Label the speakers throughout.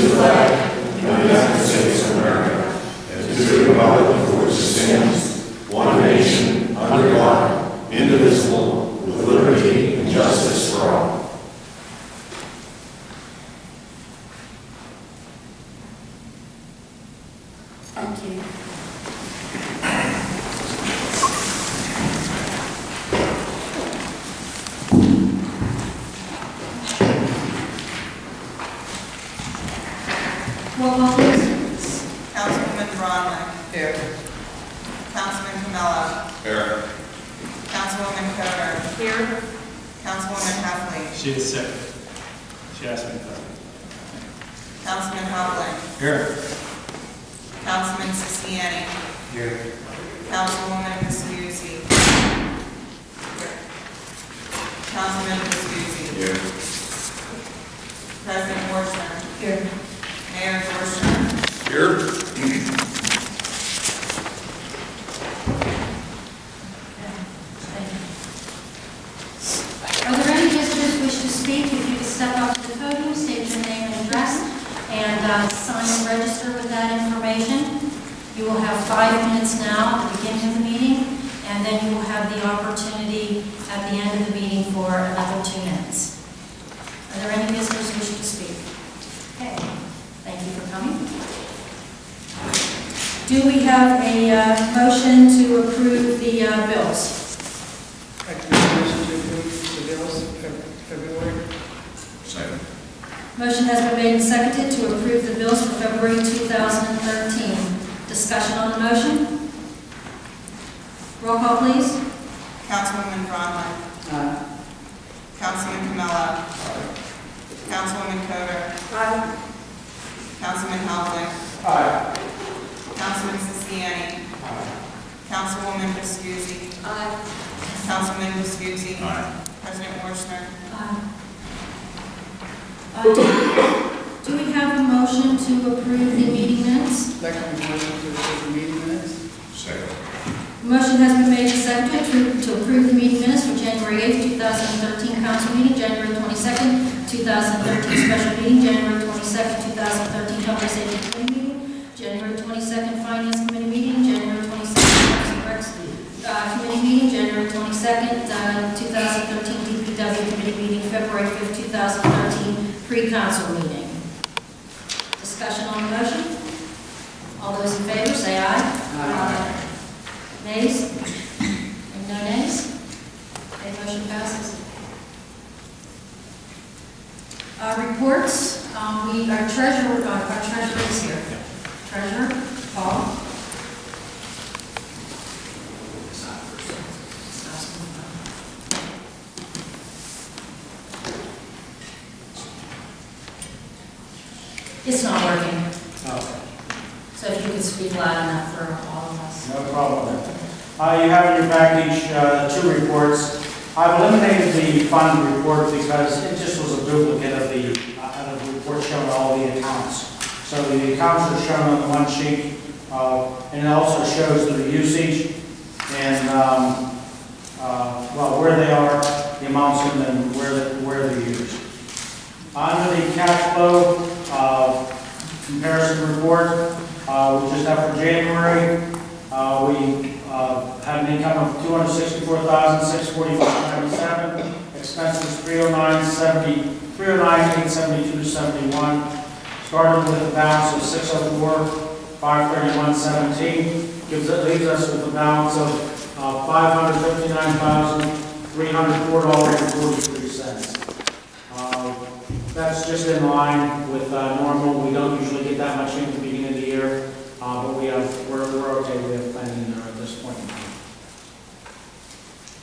Speaker 1: the flag of the United States of America, and to the republic for which it stands, one nation, under God, indivisible, with liberty and justice for all.
Speaker 2: Thank you. Roll call, please.
Speaker 3: Councilwoman Braunlich. Here. Councilman Camello.
Speaker 1: Here.
Speaker 3: Councilwoman Coder. Here. Councilwoman Heffley.
Speaker 4: She is sick. She asked me that.
Speaker 3: Councilman Helbling.
Speaker 4: Here.
Speaker 3: Councilman Scisciani.
Speaker 4: Here.
Speaker 3: Councilwoman Viscusi. Here. Councilman Viscusi.
Speaker 1: Here.
Speaker 3: President Woshner.
Speaker 2: Here.
Speaker 3: Mayor Doscher.
Speaker 1: Here.
Speaker 2: Are there any visitors who wish to speak? If you could step up to the podium, state your name and address, and sign and register with that information. You will have 5 minutes now at the beginning of the meeting, and then you will have the opportunity at the end of the meeting for another 2 minutes. Are there any visitors who wish to speak? Okay, thank you for coming. Do we have a motion to approve the bills?
Speaker 5: Recommendation to approve the bills for February.
Speaker 1: Second.
Speaker 2: Motion has been made and seconded to approve the bills for February 2013. Discussion on the motion? Roll call, please.
Speaker 3: Councilwoman Braunlich.
Speaker 5: Aye.
Speaker 3: Councilman Camello. Councilwoman Coder.
Speaker 5: Aye.
Speaker 3: Councilman Helbling.
Speaker 5: Aye.
Speaker 3: Councilman Scisciani. Councilwoman Viscusi. Councilman Viscusi. President Woshner.
Speaker 2: Do we have a motion to approve the meeting minutes?
Speaker 5: Recommendation to approve the meeting minutes.
Speaker 1: Second.
Speaker 2: Motion has been made and seconded to approve the meeting minutes for January 8th, 2013 council meeting, January 22nd, 2013 special meeting, January 22nd, 2013 public safety committee meeting, January 22nd finance committee meeting, January 22nd Parks and Recs committee meeting, January 22nd, 2013 DPW committee meeting, February 5th, 2013 pre-council meeting. Discussion on the motion? All those in favor say aye. Aye. Nays? And no nays? Okay, motion passes. Reports. Our treasurer is here. Treasurer, Paul. It's not working.
Speaker 4: Okay.
Speaker 2: So if you could speak loud enough for all of us.
Speaker 4: No problem. You have in your package 2 reports. I've eliminated the fund report because it just was a duplicate of the report showing all the accounts. So the accounts are shown on the one sheet, and it also shows the usage and well, where they are, the amounts, and then where they're used. Under the cash flow comparison report, we just have for January, we had an income of $264,644.97, expenses $309,872.71. Started with a balance of $604,531.17, leaves us with a balance of $559,304.43. That's just in line with normal. We don't usually get that much in the beginning of the year, but we're okay. We have plenty in there at this point in time.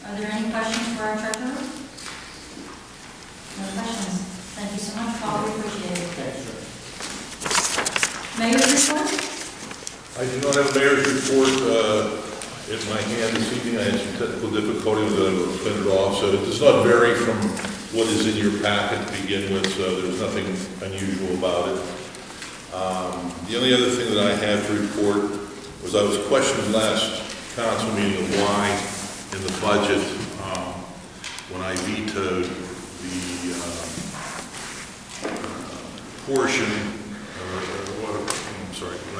Speaker 2: Are there any questions for our treasurer? No questions. Thank you so much, Paul. We appreciate it.
Speaker 4: Thanks, sir.
Speaker 2: Mayor's report?
Speaker 1: I do not have a mayor's report in my hand this evening. I had some technical difficulties that I will print it off, so it does not vary from what is in your packet to begin with, so there's nothing unusual about it. The only other thing that I had to report was I was questioned last council meeting of why in the budget, when I vetoed the portion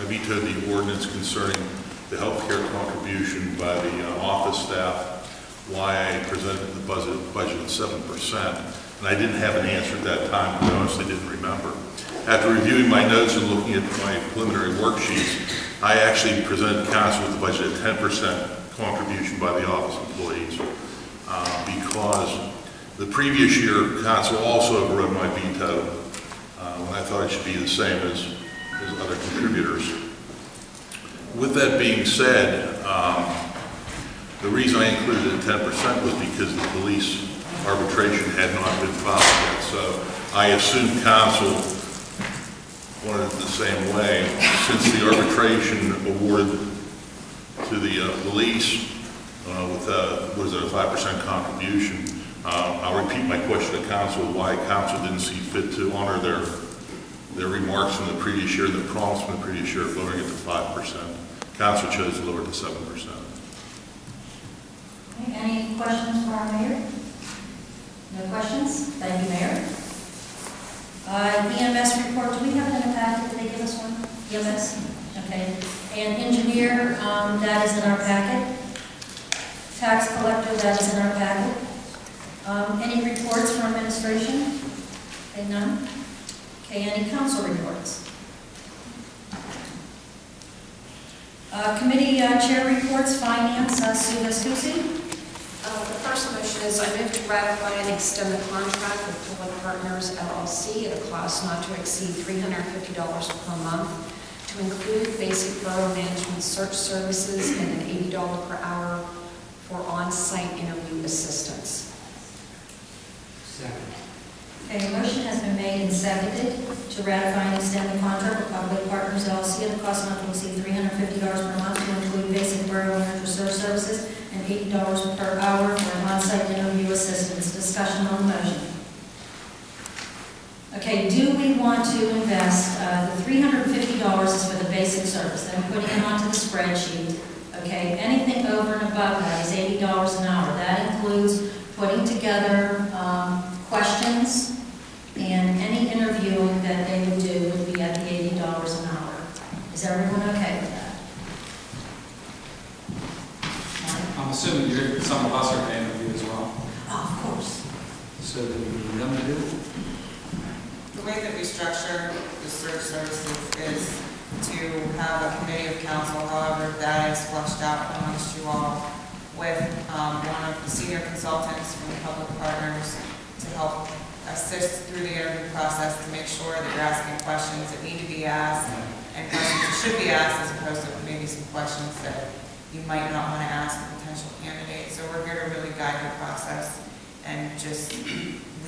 Speaker 1: I vetoed the ordinance concerning the health care contribution by the office staff, why I presented the budget at 7%, and I didn't have an answer at that time, because I honestly didn't remember. After reviewing my notes and looking at my preliminary worksheets, I actually presented council with the budget at 10% contribution by the office employees, because the previous year, council also overrode my veto when I thought it should be the same as other contributors. With that being said, the reason I included it at 10% was because the police arbitration had not been filed yet. So I assumed council wanted it the same way. Since the arbitration awarded to the police with what is it, a 5% contribution, I'll repeat my question to council, why council didn't see fit to honor their remarks from the previous year, the promise from the previous year of lowering it to 5%. Council chose to lower it to 7%.
Speaker 2: Okay, any questions for our mayor? No questions? Thank you, Mayor. EMS report, do we have it in the packet? Did they give us one? EMS? Okay. And engineer, that is in our packet. Tax collector, that is in our packet. Any reports from administration? Okay, none. Okay, any council reports? Committee chair reports, finance, Sue Viscusi.
Speaker 6: The first motion is I move to ratify and extend the contract with Public Partners LLC at a cost not to exceed $350 per month to include basic borough management search services and an $80 per hour for on-site interview assistance.
Speaker 5: Second.
Speaker 2: Okay, a motion has been made and seconded to ratify and extend the contract with Public Partners LLC at a cost not to exceed $350 per month to include basic borough manager search services and $80 per hour for an on-site interview assistance. Discussion on the motion. Okay, do we want to invest, the $350 is for the basic service, then putting it onto the spreadsheet. Okay, anything over and above that is $80 an hour. That includes putting together questions, and any interviewing that they would do would be at the $80 an hour. Is everyone okay with that?
Speaker 7: I'm assuming some of us are going to interview as well.
Speaker 2: Oh, of course.
Speaker 7: So do we need them to do it?
Speaker 3: The way that we structure the search services is to have a committee of council, however, that is flushed out amongst you all, with one of the senior consultants from the Public Partners to help assist through the interview process to make sure that you're asking questions that need to be asked and questions that should be asked, as opposed to maybe some questions that you might not want to ask a potential candidate. So we're here to really guide the process and just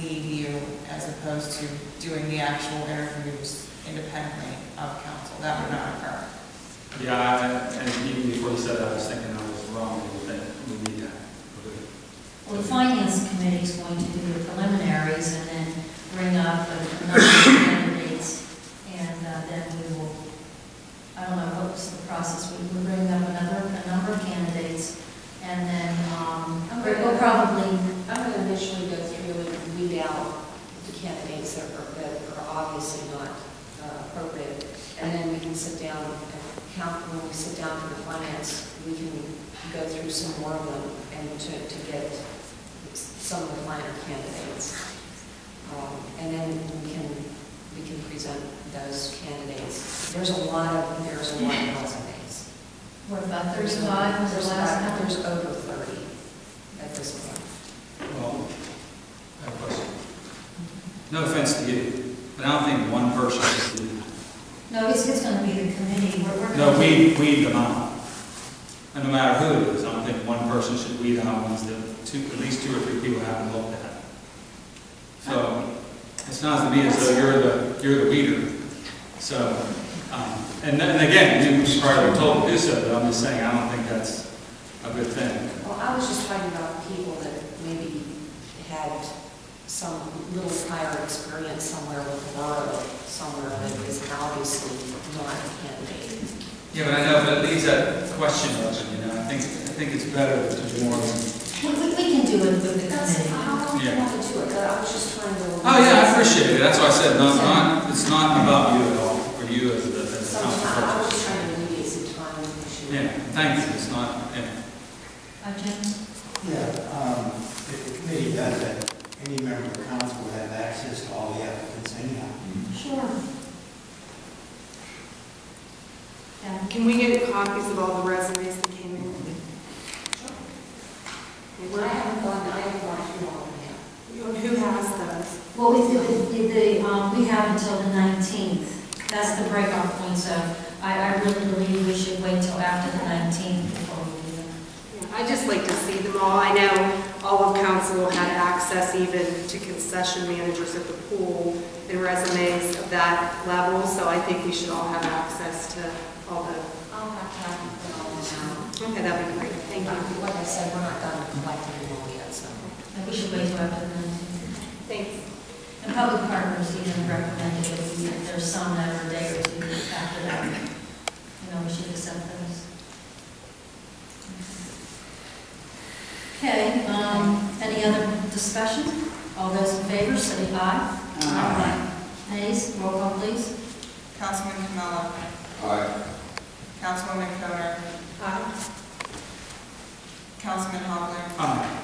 Speaker 3: lead you, as opposed to doing the actual interviews independently of council. That would not occur.
Speaker 7: Yeah, and even before you said that, I was thinking I was wrong. We need that.
Speaker 2: Well, the finance committee is going to do the preliminaries and then bring up a number of candidates, and then we will, I don't know what's the process, we will bring up a number of candidates, and then we'll probably...
Speaker 6: I'm going to initially go through and weed out the candidates that are obviously not appropriate, and then we can sit down and count. When we sit down for the finance, we can go through some more of them and to get some of the finer candidates, and then we can present those candidates. There's a lot of resumes.
Speaker 2: What about 35 was the last number?
Speaker 6: There's over 30 at this point.
Speaker 7: Well, I have a question. No offense to you, but I don't think one person should do that.
Speaker 2: No, it's going to be the committee.
Speaker 7: No, weed them out. And no matter who it is, I don't think one person should weed out ones that at least 2 or 3 people haven't looked at. So it sounds to me as though you're the weeder. So, and again, you probably told to do so, but I'm just saying I don't think that's a good thing.
Speaker 6: Well, I was just talking about people that maybe had some little prior experience somewhere with the borough, somewhere that is obviously not a candidate.
Speaker 7: Yeah, but I know that leaves that question open, you know. I think it's better to do more.
Speaker 2: We can do it with the committee.
Speaker 6: I don't want to do it, but I was just trying to...
Speaker 7: Oh yeah, I appreciate it. That's why I said it's not about you at all, or you as a council person.
Speaker 6: I was just
Speaker 7: thank you, it's not,
Speaker 2: Jim?
Speaker 8: Yeah, if the committee does that, any member of council will have access to all the applicants anyhow.
Speaker 2: Sure. Yeah.
Speaker 9: Can we get copies of all the resumes that came in?
Speaker 6: I haven't gone through all of them.
Speaker 9: Who has those?
Speaker 2: Well, we have until the 19th. That's the breakoff point, so I really believe we should wait till after the 19th before we do them.
Speaker 9: Yeah, I'd just like to see them all. I know all of council had access even to concession managers at the pool and resumes of that level, so I think we should all have access to all the...
Speaker 6: I'll have time to put all this out.
Speaker 9: Okay, that'd be great. Thank you.
Speaker 6: Like I said, we're not done collecting them all yet, so.
Speaker 2: And we should wait till after the 19th.
Speaker 9: Thanks.
Speaker 2: And public partners even recommended that if there's some that are a day or two after that, we should accept those. Okay, any other discussion? All those in favor, say aye. Aye. Nays, roll call please.
Speaker 3: Councilman Camello.
Speaker 1: Aye.
Speaker 3: Councilwoman Coder.
Speaker 9: Aye.
Speaker 3: Councilman Helbling.
Speaker 7: Aye.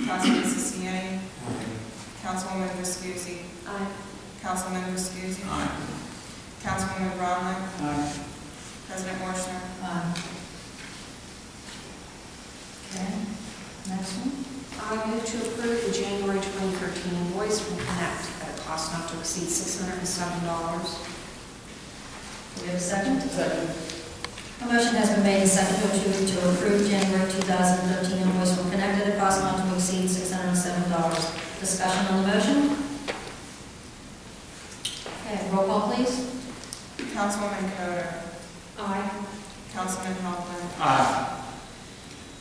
Speaker 3: Councilman Scisciani. Councilwoman Viscusi.
Speaker 6: Aye.
Speaker 3: Councilman Viscusi.
Speaker 1: Aye.
Speaker 3: Councilwoman Braunlich.
Speaker 4: Aye.
Speaker 3: President Woshner.
Speaker 2: Aye. Okay, next one.
Speaker 6: I move to approve the January 2013 invoice from Connect at a cost not to exceed $607.
Speaker 2: Do we have a second? Second. A motion has been made and seconded to approve January 2013 invoice from Connect at a cost not to exceed $607. Discussion on the motion? Okay, roll call please.
Speaker 3: Councilwoman Coder.
Speaker 9: Aye.
Speaker 3: Councilman Helbling.
Speaker 7: Aye.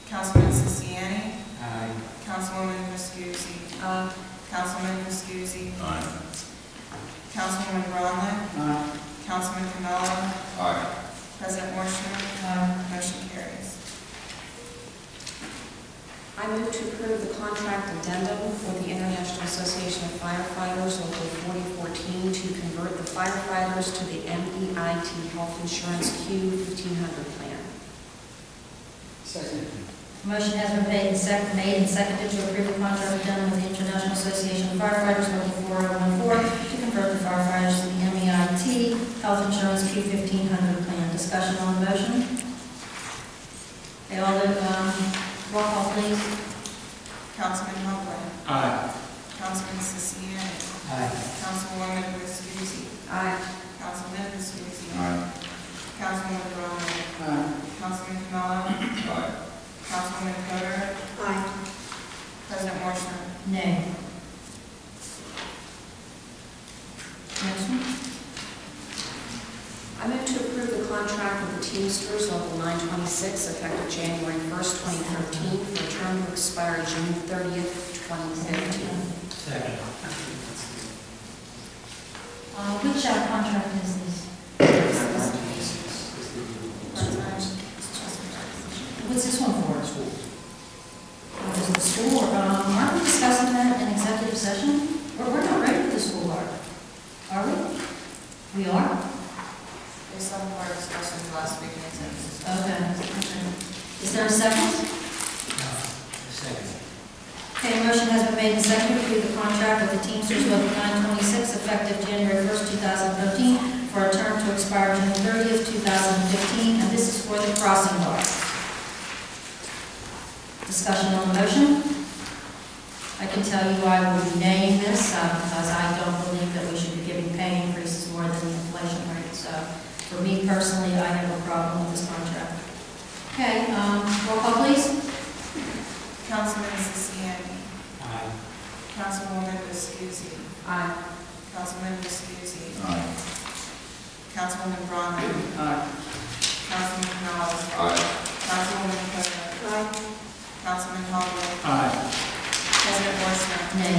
Speaker 3: Councilman Scisciani.
Speaker 8: Aye.
Speaker 3: Councilwoman Viscusi.
Speaker 6: Aye.
Speaker 3: Councilman Viscusi.
Speaker 1: Aye.
Speaker 3: Councilwoman Braunlich.
Speaker 4: Aye.
Speaker 3: Councilman Camello.
Speaker 1: Aye.
Speaker 3: President Woshner.
Speaker 2: Aye.
Speaker 3: Motion carries.
Speaker 6: I move to approve the contract addendum for the International Association of Firefighters Local 4014 to convert the firefighters to the MEIT Health Insurance Q1500 Plan.
Speaker 5: Second.
Speaker 2: Motion has been made and seconded to approve the contract addendum with the International Association of Firefighters Local 4014 to convert the firefighters to the MEIT Health Insurance Q1500 Plan. Discussion on the motion? Okay, all the roll call please.
Speaker 3: Councilman Helbling.
Speaker 7: Aye.
Speaker 3: Councilman Scisciani.
Speaker 8: Aye.
Speaker 3: Councilwoman Viscusi.
Speaker 6: Aye.
Speaker 3: Councilman Viscusi.
Speaker 1: Aye.
Speaker 3: Councilwoman Braunlich.
Speaker 5: Aye.
Speaker 3: Councilman Camello.
Speaker 1: Aye.
Speaker 3: Councilwoman Coder.
Speaker 9: Aye.
Speaker 3: President Woshner.
Speaker 2: Nay. Next one.
Speaker 6: I move to approve the contract with the Teamsters Local 926 effective January 1st, 2013 for a term to expire June 30th, 2015.
Speaker 8: Second.
Speaker 2: Which contract is this? What's this one for? Is it the school? Aren't we discussing that in executive session? We're not ready for the school, are we? We are?
Speaker 3: There's some more discussion last week in executive.
Speaker 2: Okay. Is there a second?
Speaker 8: Second.
Speaker 2: Okay, a motion has been made and seconded to approve the contract with the Teamsters Local 926 effective January 1st, 2013 for a term to expire June 30th, 2015, and this is for the crossing guards. Discussion on the motion? I can tell you I will be naying this because I don't believe that we should be giving pay increases more than the inflation rate. So for me personally, I have no problem with this contract. Okay, roll call please.
Speaker 3: Councilman Scisciani.
Speaker 8: Aye.
Speaker 3: Councilwoman Viscusi.
Speaker 6: Aye.
Speaker 3: Councilman Viscusi.
Speaker 1: Aye.
Speaker 3: Councilwoman Braunlich.
Speaker 5: Aye.
Speaker 3: Councilman Camello.
Speaker 1: Aye.
Speaker 3: Councilwoman Coder.
Speaker 9: Aye.
Speaker 3: Councilman Helbling.
Speaker 7: Aye.
Speaker 3: President Woshner.
Speaker 2: Nay.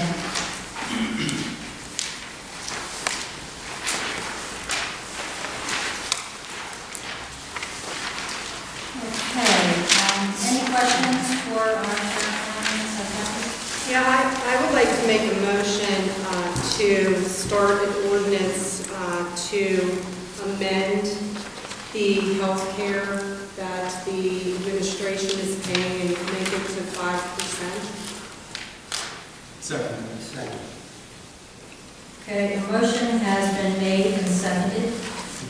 Speaker 2: Any questions for our
Speaker 9: Yeah, I would like to make a motion to start an ordinance to amend the health care that the administration is paying and make it to 5%.
Speaker 7: Second.
Speaker 2: Okay, a motion has been made and seconded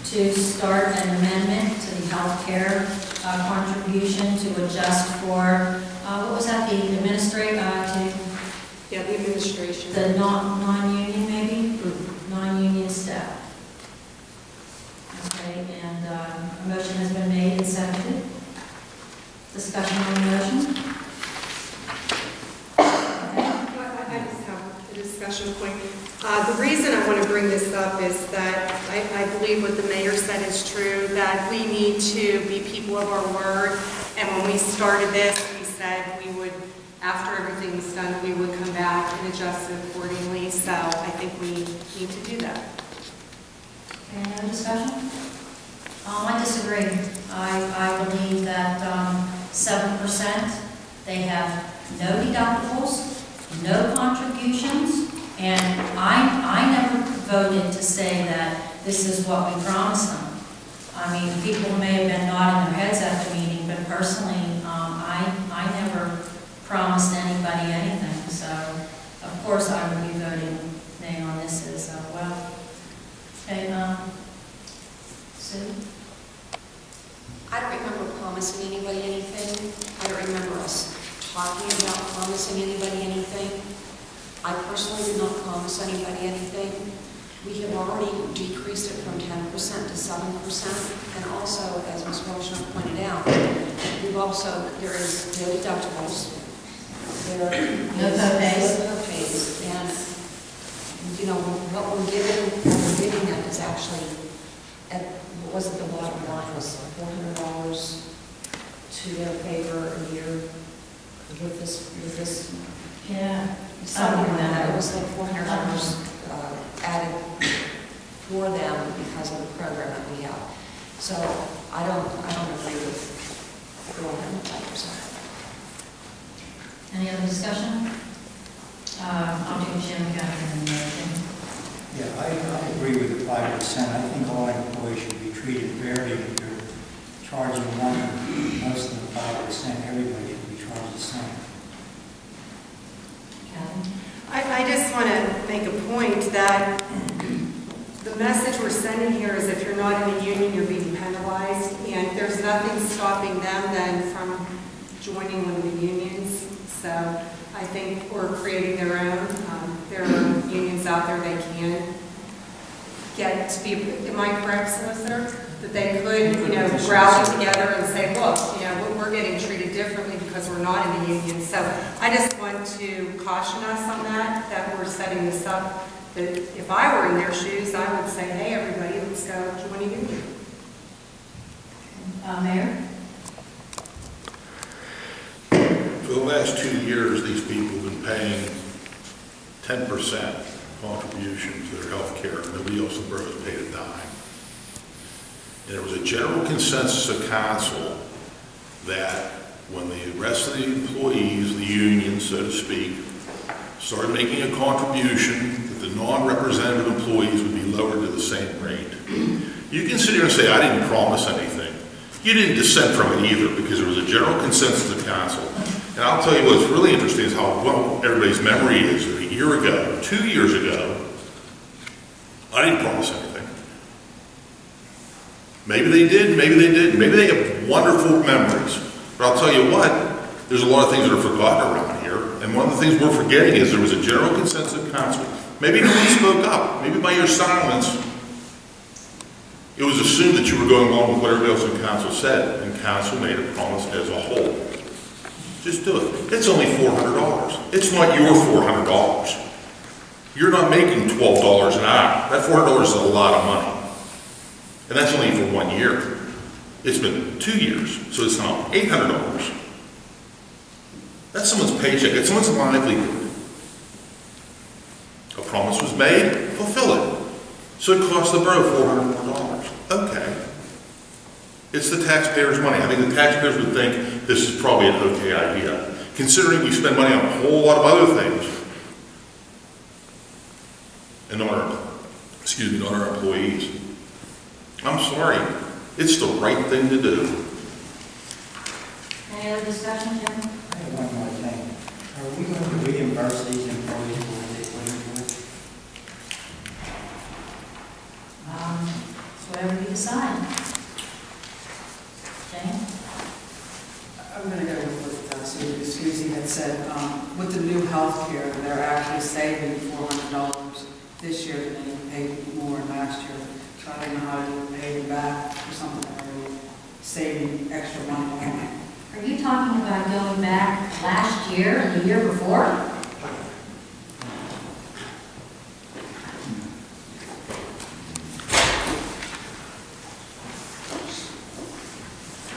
Speaker 2: to start an amendment to the health care contribution to adjust for, what was that, the administrator,
Speaker 9: Yeah, the administration.
Speaker 2: the non-union maybe?
Speaker 9: Mm-hmm.
Speaker 2: Non-union staff. Okay, and a motion has been made and seconded. Discussion on the motion?
Speaker 9: I just have a discussion point. The reason I want to bring this up is that I believe what the mayor said is true, that we need to be people of our word. And when we started this, we said we would, after everything's done, we would come back and adjust it accordingly. So I think we need to do that.
Speaker 2: Any other discussion? I disagree. I believe that 7%, they have no deductibles, no contributions, and I never voted to say that this is what we promised them. I mean, people may have been nodding their heads at the meeting, but personally, I never promised anybody anything, so of course I would be voting nay on this as well. Okay, Sue?
Speaker 6: I don't remember promising anybody anything. I don't remember us talking about promising anybody anything. I personally did not promise anybody anything. We have already decreased it from 10% to 7%. And also, as Ms. Woshner pointed out, there is no deductibles. There are
Speaker 2: No co-pays.
Speaker 6: No co-pays. And, you know, what we're giving them is actually, what was it, the bottom line was $400 to their favor a year with this.
Speaker 2: Yeah.
Speaker 6: Something like that. It was like $400 added for them because of the program that we have. So I don't agree with going down to 5%.
Speaker 2: Any other discussion? I'll do Jim and Jim.
Speaker 8: Yeah, I agree with the 5%. I think all employees should be treated fairly. If you're charging one less than 5%, everybody should be charged the same.
Speaker 9: I just want to make a point that the message we're sending here is if you're not in a union, you're being penalized, and there's nothing stopping them then from joining one of the unions. So I think we're creating their own. There are unions out there they can get to be, am I correct, Solicitor? That they could, rally together and say, look, we're getting treated differently because we're not in the union. So I just want to caution us on that we're setting this up. That if I were in their shoes, I would say, hey, everybody, let's go join a union.
Speaker 2: Mayor?
Speaker 1: For the last 2 years, these people have been paying 10% contribution to their health care. Nobody else in the borough has paid a dime. And there was a general consensus of council that when the rest of the employees, the union, so to speak, started making a contribution, that the non-representative employees would be lowered to the same rate. You can sit here and say, I didn't promise anything. You didn't dissent from it either, because there was a general consensus of council. And I'll tell you what's really interesting is how well everybody's memory is. A year ago, 2 years ago, I didn't promise anything. Maybe they did, maybe they didn't. Maybe they have wonderful memories. But I'll tell you what, there's a lot of things that are forgotten around here. And one of the things we're forgetting is there was a general consensus of council. Maybe no one spoke up. Maybe by your silence, it was assumed that you were going along with what everybody else in council said. And council made a promise as a whole. Just do it. It's only $400. It's not your $400. You're not making $12 an hour. That $400 is a lot of money. And that's only for 1 year. It's been 2 years, so it's now $800. That's someone's paycheck. It's someone's livelihood. A promise was made, fulfill it. So it cost the borough $400 more. Okay. It's the taxpayers' money. I think the taxpayers would think this is probably an okay idea, considering we spend money on a whole lot of other things. And on our employees. I'm sorry. It's the right thing to do.
Speaker 2: further discussion, Jim?
Speaker 8: I have one more thing. Are we going to reimburse these employees for what they put into it?
Speaker 2: It's whatever you decide. Jane?
Speaker 5: I'm going to go with what Sue Viscusi had said. With the new health care, they're actually saving $400 this year than they paid more last year. So I don't know how to pay them back for something that they're saving extra money.
Speaker 2: Are you talking about going back last year and the year before?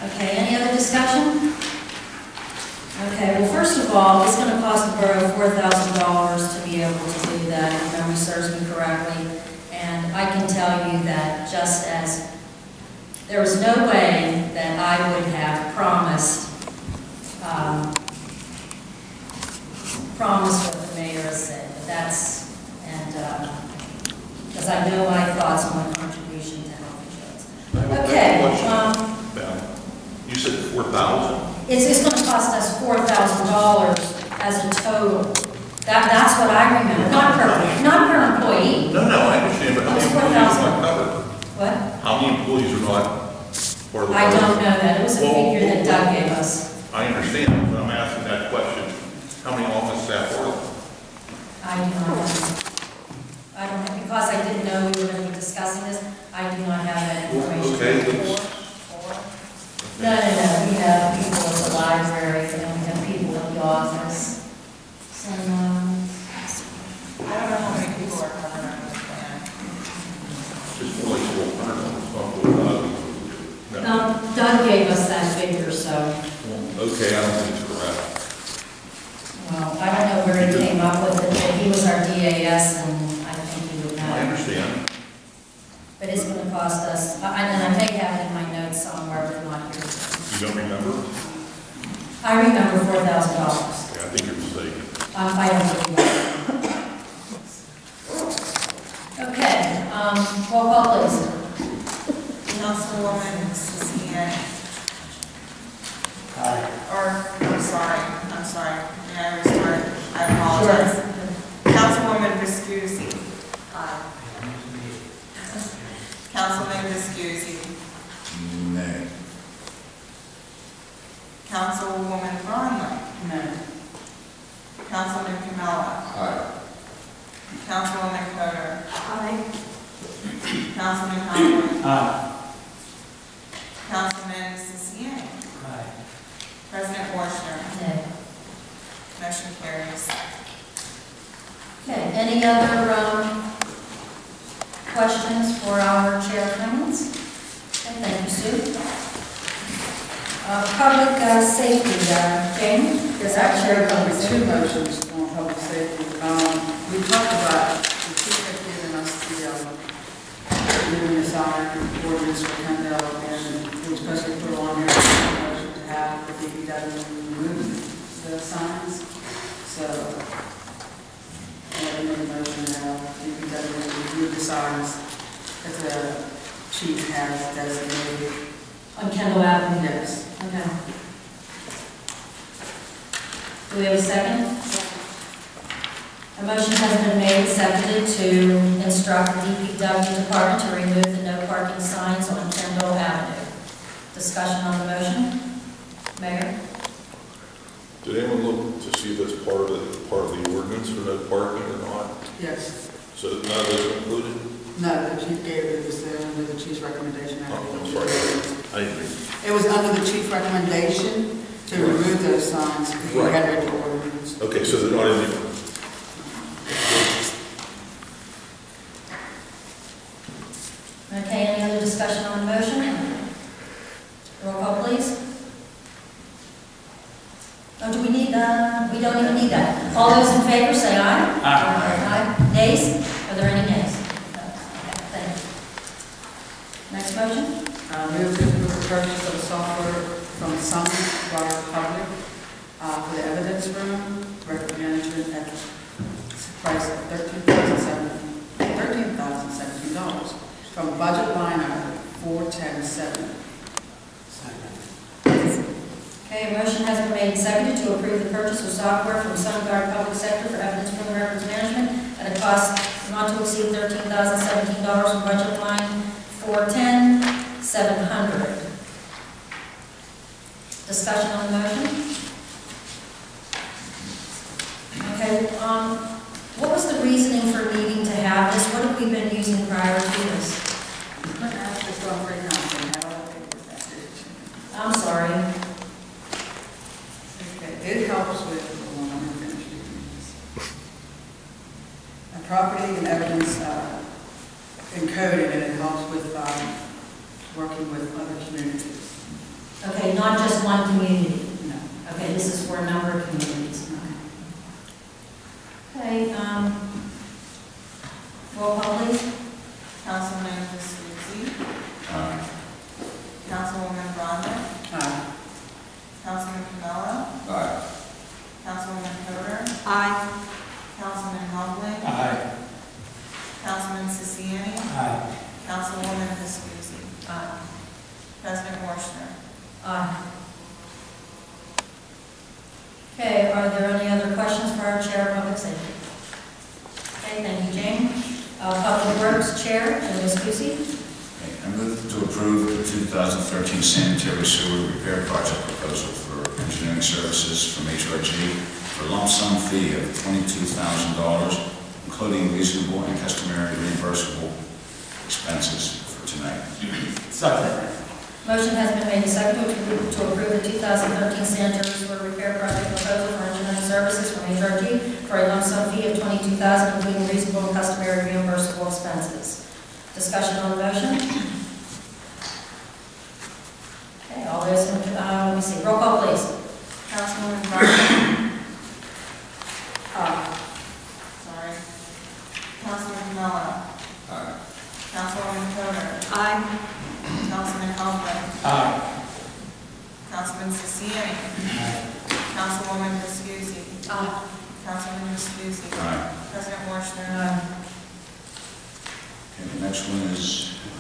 Speaker 2: Okay, any other discussion? Okay, well, first of all, it's going to cost the borough $4,000 to be able to do that, if memory serves me correctly. And I can tell you that just as there was no way that I would have promised what the mayor has said, but that's, and because I know my thoughts on my contribution to health insurance. Okay.
Speaker 1: You said 4,000?
Speaker 2: It's going to cost us $4,000 as a total. That's what I remember. Not per employee.
Speaker 1: No, I understand, but how many employees are not covered?
Speaker 2: What?
Speaker 1: How many employees are not part of the...
Speaker 2: I don't know that. It was a figure that Doug gave us.
Speaker 1: I understand, but I'm asking that question. How many office staff are there?
Speaker 2: I do not know. I don't know, because I didn't know we were going to be discussing this, I do not have that information.
Speaker 1: Okay,
Speaker 2: No. We have people at the library, and we have people at the office. So,
Speaker 3: I don't know how many people are covered under this plan.
Speaker 1: just more like 400.
Speaker 2: Doug gave us that figure, so,
Speaker 1: Okay, I don't think it's correct.
Speaker 2: well, I don't know where he came up with it, but he was our DAS, and I think he would know.
Speaker 1: I understand.
Speaker 2: But it's going to cost us, and I may have it in my notes somewhere, but not here.
Speaker 1: You don't remember?
Speaker 2: I remember $4,000.
Speaker 1: Yeah, I think you're mistaken.
Speaker 2: I don't remember. Okay, roll call please.
Speaker 3: Councilwoman Scisciani.
Speaker 8: Aye.
Speaker 3: I'm sorry. May I restart? I apologize. Councilwoman Viscusi. Aye. Councilman Viscusi.
Speaker 1: Nay.
Speaker 3: Councilwoman Braunlich.
Speaker 5: No.
Speaker 3: Councilman Camello.
Speaker 1: Aye.
Speaker 3: Councilwoman Coder.
Speaker 6: Aye.
Speaker 3: Councilman Helbling.
Speaker 7: Aye.
Speaker 3: Councilman Scisciani.
Speaker 8: Aye.
Speaker 3: President Woshner.
Speaker 2: Okay.
Speaker 3: Motion carries.
Speaker 2: Okay, any other questions for our chair comments? Okay, thank you, Sue. Public safety, Jane?
Speaker 5: Yes, actually, there were two motions on public safety. We talked about, the chief had given us the new sign ordinance for Kendal, and it was supposed to be put on here, motion to have the DPW remove the signs. So, I made a motion to have DPW remove the signs that the chief has designated.
Speaker 2: On Kendal Avenue?
Speaker 5: Yes.
Speaker 2: Okay. Do we have a second? A motion has been made and seconded to instruct the DPW department to remove the no parking signs on Kendal Avenue. Discussion on the motion? Mayor?
Speaker 1: Did anyone look to see if that's part of the ordinance for no parking or not?
Speaker 5: Yes.
Speaker 1: So none of those are included?
Speaker 5: No, the chief gave it, was there under the chief's recommendation.
Speaker 1: Oh, I'm sorry. I didn't read.
Speaker 5: It was under the chief's recommendation to remove those signs, because we had read the ordinance.
Speaker 1: Okay, so they're not in there.
Speaker 2: Okay, any other discussion on the motion? Roll call, please. Oh, do we need that? We don't even need that. All those in favor say aye.
Speaker 7: Aye.
Speaker 2: Aye. Nays? Are there any nays? No. Okay, thank you. Next motion?
Speaker 5: Move to approve the purchase of software from Sunguard Public for the evidence room, record management at the price of $13,017 from budget line item 4107.
Speaker 2: Okay, Okay, a motion has been made and seconded to approve the purchase of software from Sunguard Public Sector for evidence from the records management at a cost not to exceed $13,017 from budget line 410,700. Discussion on the motion? Okay, what was the reasoning for needing to have this? What have we been using prior to this? I'm sorry.
Speaker 5: Okay, it helps with, property and evidence encoded, and it helps with working with other communities.
Speaker 2: Okay, not just one community.
Speaker 5: No.
Speaker 2: Okay, this is for a number of communities. Okay, roll call please.
Speaker 3: Councilman Viscusi,
Speaker 8: Aye.
Speaker 3: Councilwoman Braunlich,
Speaker 5: Aye.
Speaker 3: Councilman Camello,
Speaker 8: Aye.
Speaker 3: Councilwoman Coder,
Speaker 9: Aye.
Speaker 3: Councilman Helbling,
Speaker 4: Aye.
Speaker 3: Councilman Scisciani,
Speaker 8: Aye.
Speaker 3: Councilwoman Viscusi,
Speaker 2: Aye.
Speaker 3: President Woshner.
Speaker 2: Aye. Okay, are there any other questions for our Chair of Public Safety? Okay, thank you, Jane. Public Works Chair, Jim Viscusi.
Speaker 10: I move to approve the 2013 sanitary sewer repair project proposal for engineering services from HRG for a lump sum fee of $22,000, including reasonable and customary reimbursable expenses for tonight.
Speaker 4: Second.
Speaker 2: Motion has been made and seconded to approve the 2013 sanitary sewer repair project proposal for engineering services from HRG for a lump sum fee of $22,000, including reasonable and customary reimbursable expenses. Discussion on the motion? Okay, all those in, let me see, roll call please.
Speaker 3: Councilwoman Braunlich,
Speaker 5: Aye.
Speaker 3: sorry. Councilman Camello,
Speaker 8: Aye.
Speaker 3: Councilwoman Coder,
Speaker 9: Aye.
Speaker 3: Councilman Helbling,
Speaker 4: Aye.
Speaker 3: Councilman Scisciani, Councilwoman Viscusi,
Speaker 2: Aye.
Speaker 3: Councilman Viscusi,
Speaker 10: Aye.
Speaker 3: President Woshner.
Speaker 10: Okay, the next one is,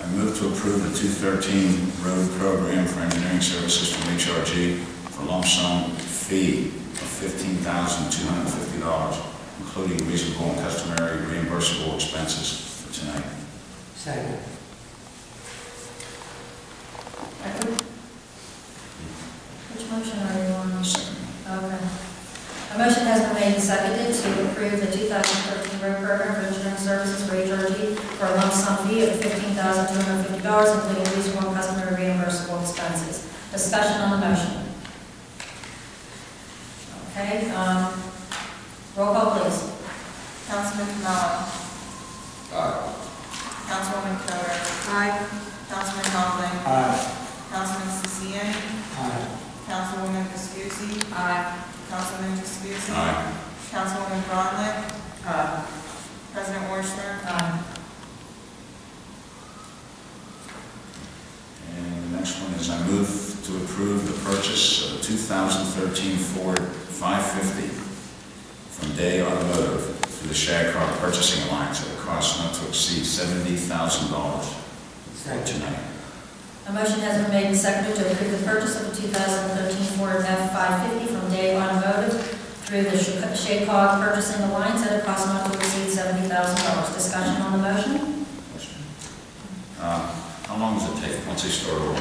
Speaker 10: I move to approve the 2013 road program for engineering services from HRG for a lump sum fee of $15,250, including reasonable and customary reimbursable expenses for tonight.
Speaker 8: Second.
Speaker 2: Which motion are you on?
Speaker 10: Second.
Speaker 2: Okay. A motion has been made and seconded to approve the 2013 road program for engineering services for HRG for a lump sum fee of $15,250, including reasonable and customary reimbursable expenses. Discussion on the motion. Okay, roll call please.
Speaker 3: Councilman Camello,
Speaker 8: Aye.
Speaker 3: Councilwoman Coder,
Speaker 9: Aye.
Speaker 3: Councilman Helbling,
Speaker 4: Aye.
Speaker 3: Councilman Scisciani,
Speaker 8: Aye.
Speaker 3: Councilwoman Viscusi,
Speaker 9: Aye.
Speaker 3: Councilman Viscusi,
Speaker 10: Aye.
Speaker 3: Councilwoman Braunlich,
Speaker 5: Aye.
Speaker 3: President Woshner.
Speaker 10: And the next one is I move to approve the purchase of a 2013 Ford 550 from Day Automotive through the Shag Car Purchasing Alliance at a cost not to exceed $70,000 tonight.
Speaker 2: A motion has been made and seconded to approve the purchase of the 2013 Ford F-550 from Day Automotive through the Shaycog Purchasing Alliance at a cost not to exceed $70,000. Discussion on the motion?
Speaker 10: Question. How long does it take once they start over?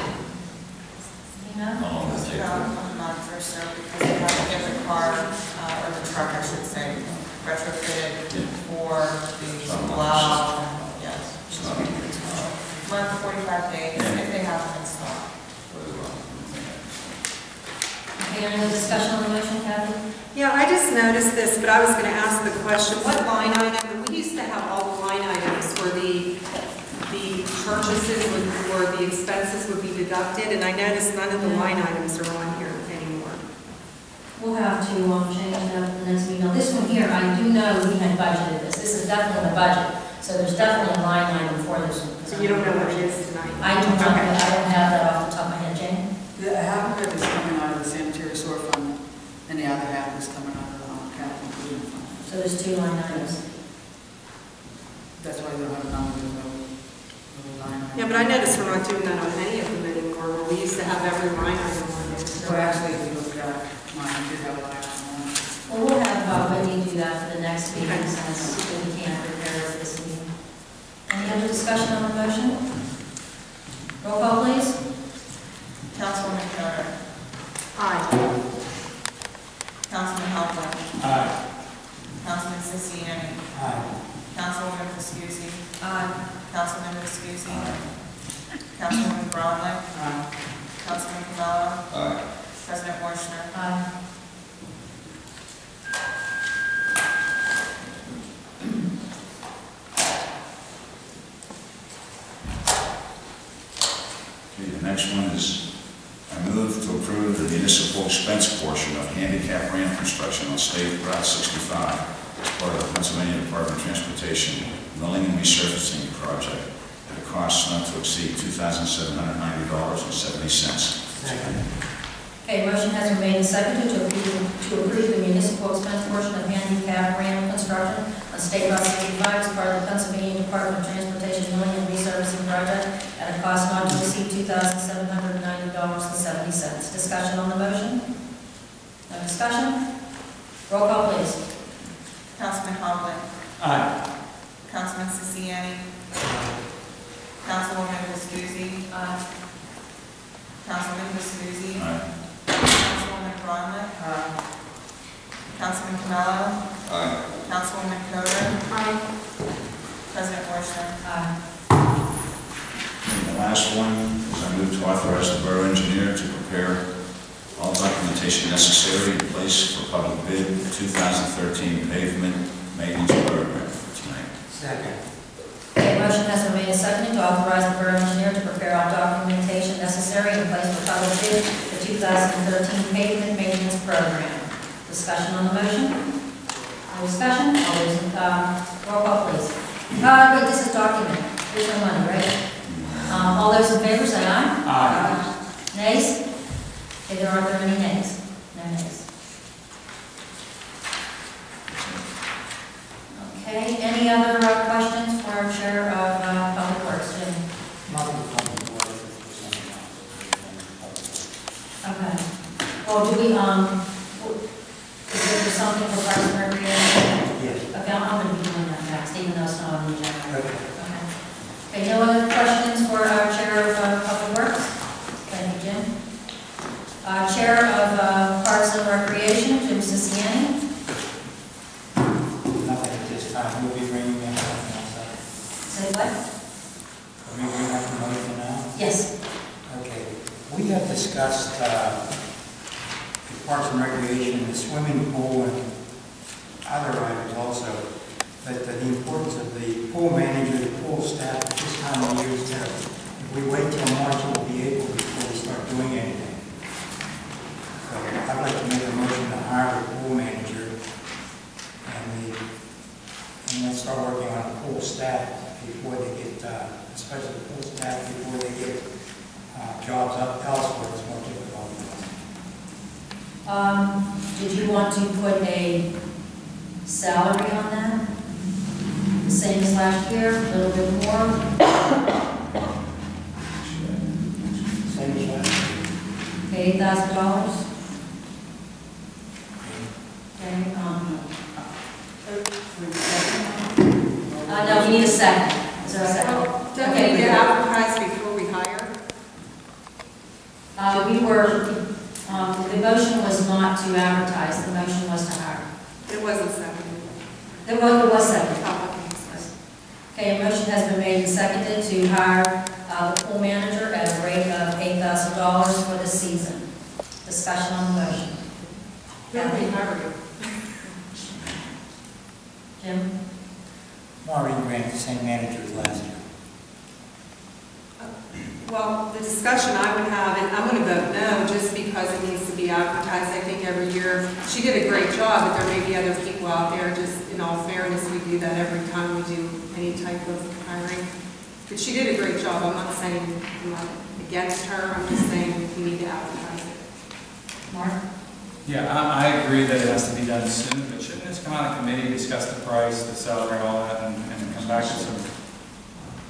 Speaker 2: Tina?
Speaker 10: How long does it take?
Speaker 3: About a month or so, because they have to get the car, or the truck, I should say, retrofitted for the plow. Yes.
Speaker 10: It's not-
Speaker 3: Month, 45 days, if they have them in stock.
Speaker 2: Okay, any other discussion on the motion, Kathy?
Speaker 9: Yeah, I just noticed this, but I was going to ask the question, what line item, we used to have all the line items where the purchases or the expenses would be deducted, and I noticed none of the line items are on here anymore.
Speaker 2: We'll have to change that at the next meeting. Now, this one here, I do know we had budgeted this. This is definitely in the budget, so there's definitely a line item for this one.
Speaker 9: So you don't know what it is tonight?
Speaker 2: I do not, I don't have that off the top of my head. Jane?
Speaker 5: Half of it is coming out of the sanitary sewer fund, and the other half is coming out of the capital improvement fund.
Speaker 2: So there's two line items.
Speaker 5: That's why you don't have a number, there's no line item.
Speaker 9: Yeah, but I noticed we're not doing that on any of them anymore, where we used to have every line item on it.
Speaker 5: Or actually, if you look
Speaker 2: have Whitney do that for the next meeting since we can't prepare for this meeting. Any other discussion on the motion? Roll call, please.
Speaker 3: Councilwoman Coder.
Speaker 9: Aye.
Speaker 3: Councilman Helbling.
Speaker 7: Aye.
Speaker 3: Councilman Scisciani.
Speaker 8: Aye.
Speaker 3: Councilwoman Viscusi.
Speaker 2: Aye.
Speaker 3: Councilman Viscusi. Councilwoman Braunlich. Councilman Camello. President Woshner.
Speaker 2: Aye.
Speaker 10: Okay, the next one is, I move to approve the municipal expense portion of handicap ramp construction on State Route 65 as part of the Pennsylvania Department of Transportation milling and resurfacing project at a cost not to exceed $2,790.70.
Speaker 8: Second.
Speaker 2: Okay, motion has been made and seconded to approve the municipal expense portion of handicap ramp construction on State Route 65 as part of the Pennsylvania Department of Transportation milling and resurfacing project at a cost not to exceed $2,790.70. Discussion on the motion? No discussion? Roll call, please.
Speaker 3: Councilman Helbling.
Speaker 7: Aye.
Speaker 3: Councilman Scisciani. Councilwoman Viscusi. Councilman Viscusi. Councilwoman Braunlich. Councilman Camello. Councilwoman Coder. President Woshner.
Speaker 2: Aye.
Speaker 10: And the last one is I move to authorize the Borough Engineer to prepare all documentation necessary in place for public bid 2013 Pavement Maintenance Program for tonight.
Speaker 8: Second.
Speaker 2: Okay, motion has been made and seconded to authorize the Borough Engineer to prepare all documentation necessary in place for public bid the 2013 Pavement Maintenance Program. Discussion on the motion? No discussion? All those in, roll call, please. Wait, this is document. There's no money, right? All those in favor say aye.
Speaker 7: Aye.
Speaker 2: Nays? Okay, there aren't any nays. No nays. Okay, any other questions for our Chair of Public Works, Jim?
Speaker 8: Nothing from the board.
Speaker 2: Okay. Well, do we, is there something for Parks and Recreation?
Speaker 8: Yes.
Speaker 2: Okay, I'm going to be doing that next, even though it's not on the agenda.
Speaker 8: Okay.
Speaker 2: Okay. Okay, no other questions for our Chair of Public Works? Thank you, Jim. Chair of Parks and Recreation, Jim Scisciani.
Speaker 8: Nothing at this time. We'll be bringing in something else up.
Speaker 2: Say what?
Speaker 8: Can we bring up the motion now?
Speaker 2: Yes.
Speaker 8: Okay. We have discussed the Parks and Recreation, the swimming pool, and other items also. But the importance of the pool manager, the pool staff at this time of year is that if we wait till March, we'll be able before we start doing anything. So I'd like to make a motion to hire the pool manager and then start working on the pool staff before they get, especially the pool staff, before they get jobs up elsewhere. It's more difficult.
Speaker 2: Did you want to put a salary on that? The same as last year, a little bit more?
Speaker 8: Same as last year.
Speaker 2: Okay, $8,000? Okay, no, we need a second. Is there a second?
Speaker 9: Don't we need to advertise before we hire?
Speaker 2: We were, the motion was not to advertise, the motion was to hire.
Speaker 9: It wasn't seconded.
Speaker 2: It was seconded.
Speaker 9: Oh,
Speaker 2: Okay, a motion has been made and seconded to hire the pool manager at a rate of $8,000 for the season. Discussion on the motion.
Speaker 9: Kathy, how are you?
Speaker 2: Jim?
Speaker 8: Maureen Grant, the same manager as last year.
Speaker 9: Well, the discussion I would have, and I'm going to vote no, just because it needs to be advertised, I think, every year. She did a great job, but there may be other people out there, just in all fairness, we do that every time we do any type of hiring. But she did a great job. I'm not saying I'm not against her, I'm just saying we need to advertise it.
Speaker 2: Mark?
Speaker 7: Yeah, I agree that it has to be done soon, but shouldn't this come out of committee, discuss the price, the salary, all that, and come back to some,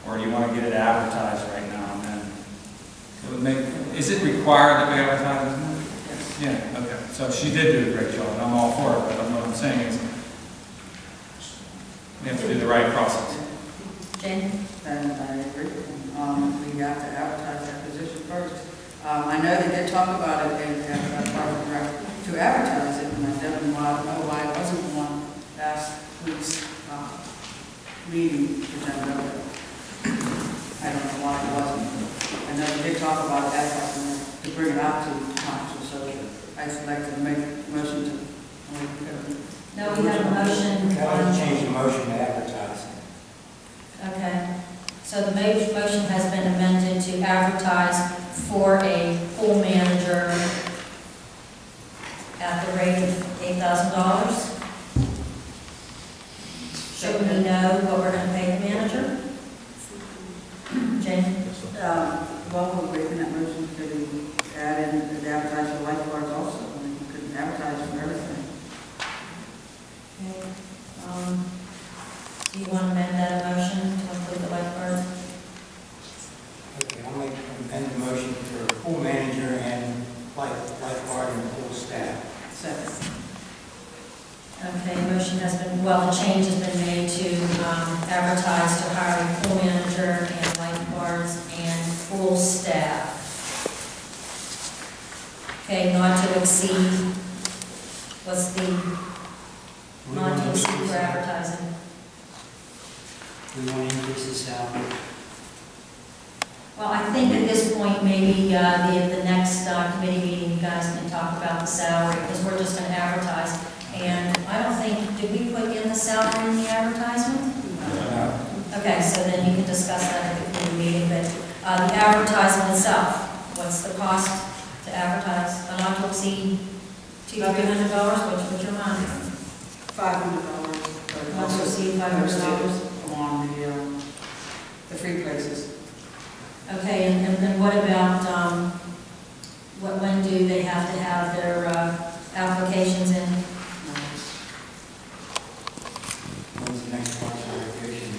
Speaker 7: or do you want to get it advertised right now and then? It would make, is it required that we advertise? Yeah, okay. So she did do a great job, and I'm all for it, but I'm not saying is, we have to do the right process.
Speaker 2: Jane?
Speaker 5: And I agree. We have to advertise that position first. I know they did talk about it in Department of Rec to advertise it, and I don't know why it wasn't on last week's meeting, which I know that. I don't know why it wasn't. I know they did talk about that, to bring it out to council, so I'd like to make a motion to.
Speaker 2: No, we have a motion.
Speaker 8: Can I change the motion to advertise?
Speaker 2: Okay, so the motion has been amended to advertise for a pool manager at the rate of $8,000. Should we know what we're going to pay the manager? Jane?
Speaker 5: Well, we're making that motion to add in the advertise for lifeguards also. I mean, you couldn't advertise for everything.
Speaker 2: Okay. Do you want to amend that motion to include the lifeguards?
Speaker 8: Okay, I'll amend the motion for pool manager and lifeguard and pool staff.
Speaker 5: Second.
Speaker 2: Okay, motion has been, well, the change has been made to advertise to hire a pool manager and lifeguards and pool staff. Okay, not to exceed, what's the, not to exceed for advertising?
Speaker 8: We want to increase the salary.
Speaker 2: Well, I think at this point, maybe the next committee meeting, you guys can talk about the salary, because we're just going to advertise. And I don't think, did we put in the salary in the advertisement?
Speaker 8: No.
Speaker 2: Okay, so then you can discuss that at the committee meeting, but the advertisement itself, what's the cost to advertise? Not to exceed $200-300, what's your mind?
Speaker 5: $500.
Speaker 2: Not to exceed $500.
Speaker 5: Along the free places.
Speaker 2: Okay, and then what about, when do they have to have their applications in?
Speaker 8: When's the next classification?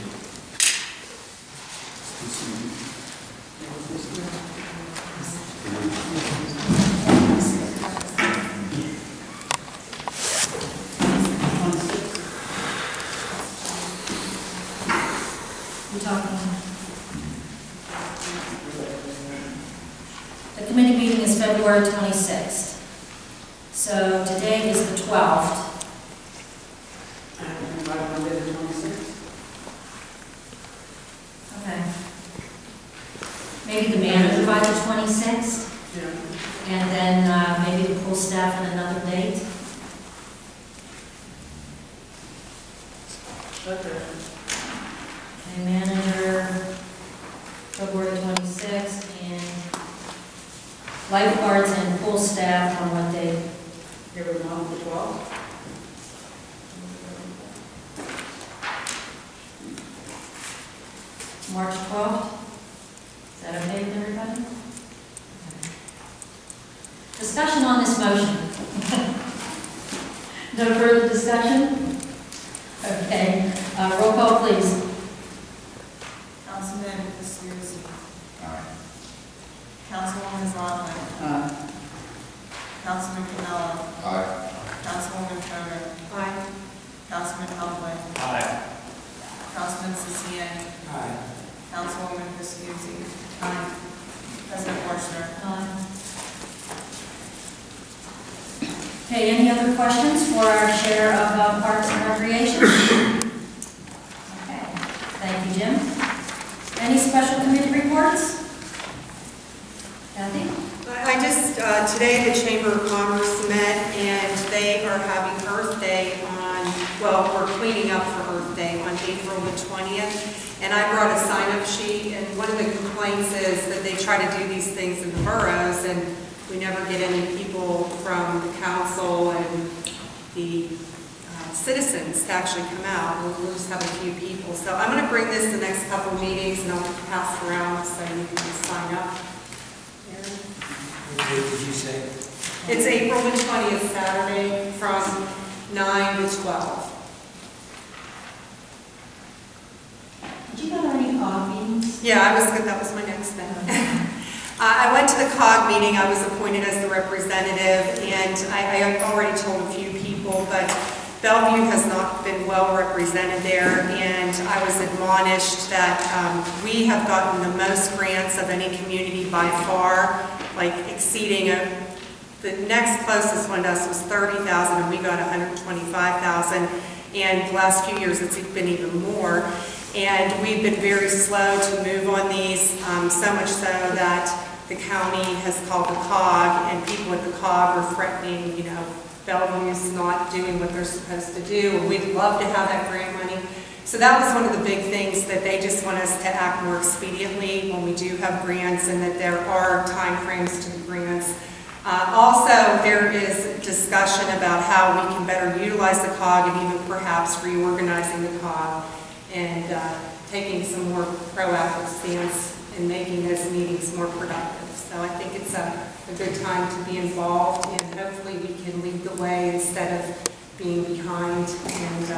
Speaker 2: You're talking. The committee meeting is February 26th. So today is the 12th. Okay. Maybe the manager by the 26th?
Speaker 5: Yeah.
Speaker 2: And then maybe the pool staff on another date?
Speaker 5: Okay.
Speaker 2: Okay, manager, February 26th, and lifeguards and pool staff on what date?
Speaker 5: Give it on the 12th.
Speaker 2: March 12th? Is that okay with everybody? Discussion on this motion. No further discussion? Okay, roll call please.
Speaker 3: Councilman Viscusi.
Speaker 10: Aye.
Speaker 3: Councilwoman Braunlich. Councilman Camello.
Speaker 10: Aye.
Speaker 3: Councilwoman Coder.
Speaker 6: Aye.
Speaker 3: Councilman Helbling.
Speaker 7: Aye.
Speaker 3: Councilman Scisciani.
Speaker 8: Aye.
Speaker 3: Councilwoman Viscusi. President Woshner.
Speaker 2: Okay, any other questions for our share of Parks and Recreation? Okay, thank you, Jim. Any special committee reports? Kathy?
Speaker 9: I just, today the Chamber of Commerce met and they are having Earth Day on, well, we're cleaning up for Earth Day on April the 20th. And I brought a sign-up sheet, and one of the complaints is that they try to do these things in the boroughs and we never get any people from the council and the citizens to actually come out. We'll just have a few people. So I'm going to bring this the next couple of meetings and I'll pass it around so you can sign up.
Speaker 8: What date did you say?
Speaker 9: It's April the 20th, Saturday, from 9 to 12.
Speaker 2: Did you go to any COG meetings?
Speaker 9: Yeah, that was my next thing. I went to the COG meeting. I was appointed as the representative, and I already told a few people, but Bellevue has not been well represented there, and I was admonished that we have gotten the most grants of any community by far, like exceeding the next closest one to us was 30,000, and we got 125,000. And the last few years it's been even more. And we've been very slow to move on these, so much so that the county has called the COG, and people at the COG are threatening, you know, Bellevue's not doing what they're supposed to do, and we'd love to have that grant money. So that was one of the big things, that they just want us to act more expediently when we do have grants, and that there are time frames to the grants. Also, there is discussion about how we can better utilize the COG, and even perhaps reorganizing the COG and taking some more proactive stance in making those meetings more productive. So I think it's a good time to be involved, and hopefully we can lead the way instead of being behind and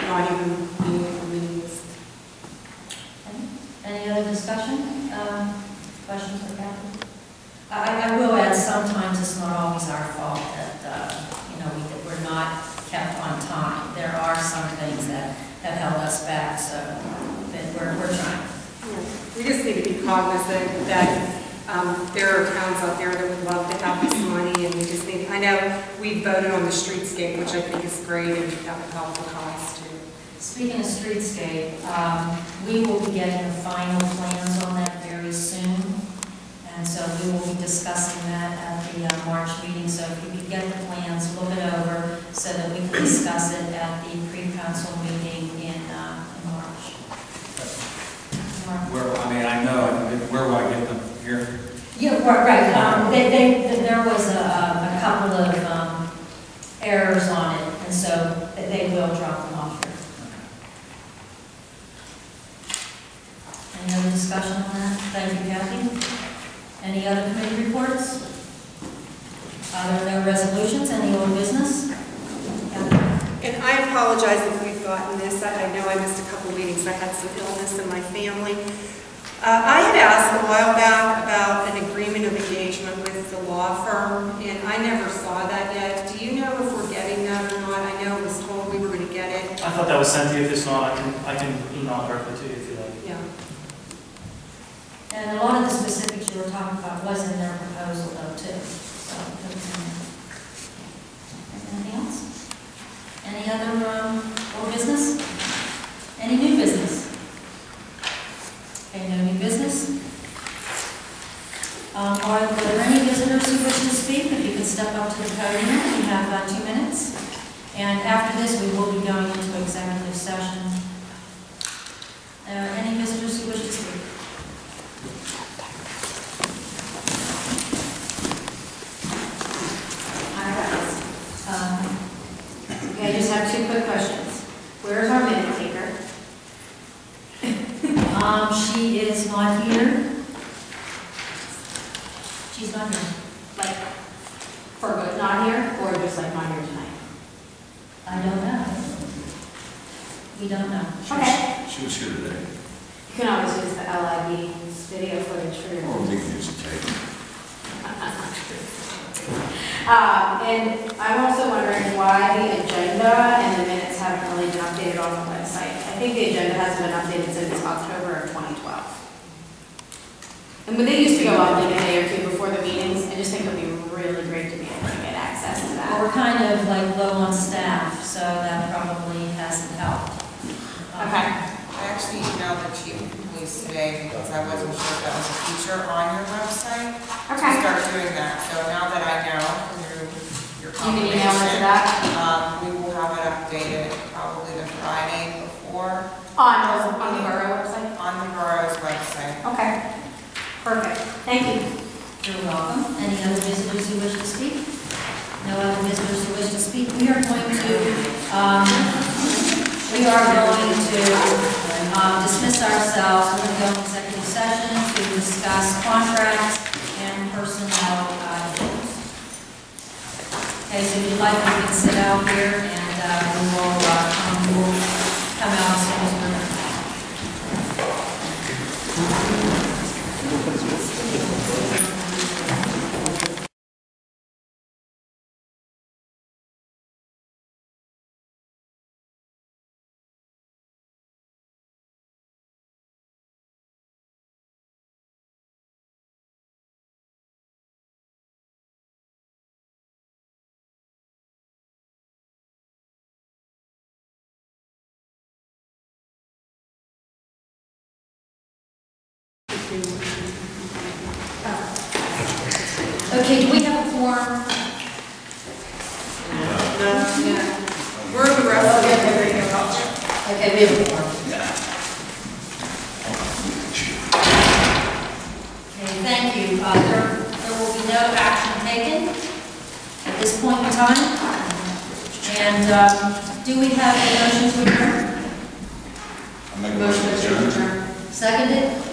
Speaker 9: not even being in the meetings.
Speaker 2: Any other discussion? Questions for Kathy? I will add, sometimes it's not always our fault that, you know, we're not kept on time. There are some things that have held us back, so that we're trying.
Speaker 9: Yeah. We just need to be cognizant that there are towns out there that would love to have this money, and we just need, I know we voted on the streetscape, which I think is great, and that would help the cause too.
Speaker 2: Speaking of streetscape, we will be getting the final plans on that very soon. And so we will be discussing that at the March meeting. So if you could get the plans, look it over, so that we can discuss it at the pre-council meeting in March.
Speaker 7: Where, I mean, I know, where will I get them? Here?
Speaker 2: Yeah, right. There was a couple of errors on it, and so they will drop them off here. Any other discussion on that? Thank you, Kathy. Any other committee reports? Are there no resolutions? Any old business?
Speaker 9: And I apologize if we've gotten this. I know I missed a couple of meetings. I had some illness in my family. I had asked a while back about an agreement of engagement with the law firm, and I never saw that yet. Do you know if we're getting that or not? I know it was told we were going to get it.
Speaker 11: I thought that was sent to you. If it's not, I can email it directly to you if you like.
Speaker 9: Yeah.
Speaker 2: And a lot of the specifics you were talking about was in their proposal though too. So, anything else? Any other old business? Any new business? Okay, no new business. Are there any visitors who wish to speak? If you could step up to the podium, we have 2 minutes. And after this, we will be going into executive session. Any visitors who wish to speak?
Speaker 12: Okay, I just have 2 quick questions. Where's our minute taker?
Speaker 2: She is not here. She's not here.
Speaker 12: Like, for good, not here, or just like not here tonight?
Speaker 2: I don't know. We don't know.
Speaker 12: Okay.
Speaker 10: She was here today.
Speaker 12: You can always use the LIV video footage for your...
Speaker 10: Or we can use a tape.
Speaker 12: And I'm also wondering why the agenda and the minutes haven't really been updated on the website. I think the agenda hasn't been updated since October of 2012. And when they used to go on like a day or 2 before the meetings, I just think it would be really great to be able to get access to that.
Speaker 2: Well, we're kind of like low on staff, so that probably hasn't helped.
Speaker 12: Okay.
Speaker 3: I actually emailed the chief of police today because I wasn't sure if that was a feature on your website.
Speaker 12: Okay.
Speaker 3: To start doing that. So now that I know through your
Speaker 12: You can email it to
Speaker 3: confirmation,
Speaker 12: that?
Speaker 3: we will have it updated probably the Friday before
Speaker 12: On the borough website?
Speaker 3: on the borough's website.
Speaker 12: Okay. Perfect. Thank you.
Speaker 2: You're welcome. Any other visitors who wish to speak? No other visitors who wish to speak? We are going to dismiss ourselves. We're going to go into executive session to discuss contracts and personnel issues. Okay, so if you'd like, we can sit out here and we will come out as soon as we're done. Okay, do we have a quorum?
Speaker 9: We're the rest of everything.
Speaker 2: Okay, we have a quorum. Okay, thank you. There will be no action taken at this point in time. And do we have a motion to adjourn?
Speaker 10: I'll make a motion to adjourn.
Speaker 2: Seconded?